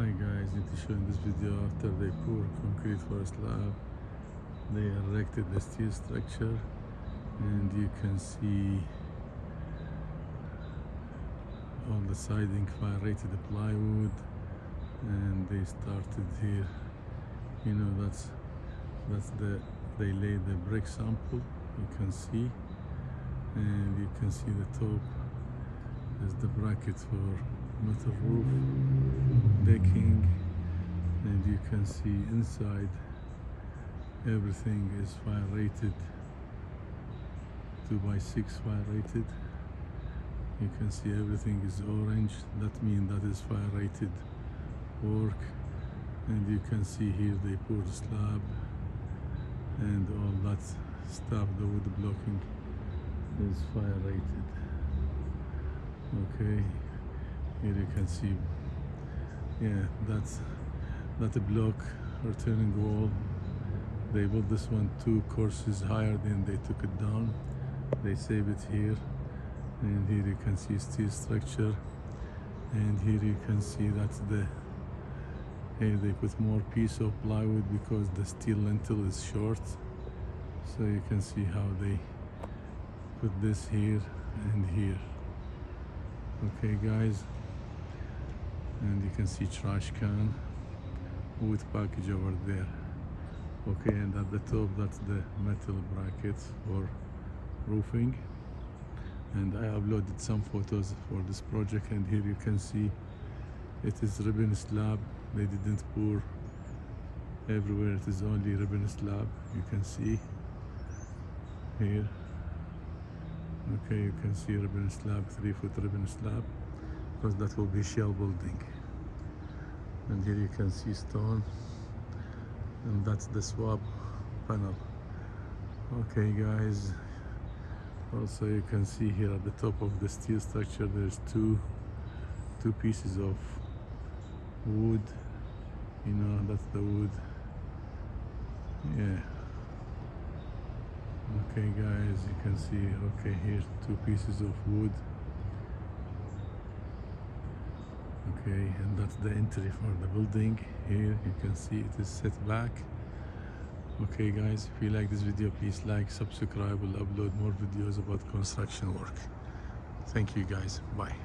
Hi guys, need to show in this video after they pour concrete for a slab, they erected the steel structure, and you can see on the siding fire rated plywood, and they started here. That's they laid the brick sample, you can see, and you can see the top is the bracket for metal roof decking, and you can see inside everything is fire rated 2x6 fire rated. You can see everything is orange, that means that is fire rated work. And you can see here they poured slab and all that stuff, the wood blocking is fire rated. Okay, here you can see, yeah, that's a block returning wall. They built this one 2 courses higher, then they took it down, they save it here. And here you can see steel structure, and here you can see that's here they put more piece of plywood because the steel lintel is short, so you can see how they put this here and here. Okay guys, and you can see trash can with package over there. Okay, and at the top that's the metal bracket for roofing, and I uploaded some photos for this project, and here you can see it is ribbon slab. They didn't pour everywhere, it is only ribbon slab, you can see here. Okay, you can see ribbon slab, 3-foot ribbon slab, because that will be shell building. And here you can see stone, and that's the swab panel. Okay guys, also you can see here at the top of the steel structure there's two pieces of wood, that's the wood, yeah. Okay guys, you can see, okay, here's 2 pieces of wood. Okay, and that's the entry for the building. Here you can see it is set back. Okay guys, if you like this video, please like, subscribe. We'll upload more videos about construction work. Thank you guys, bye.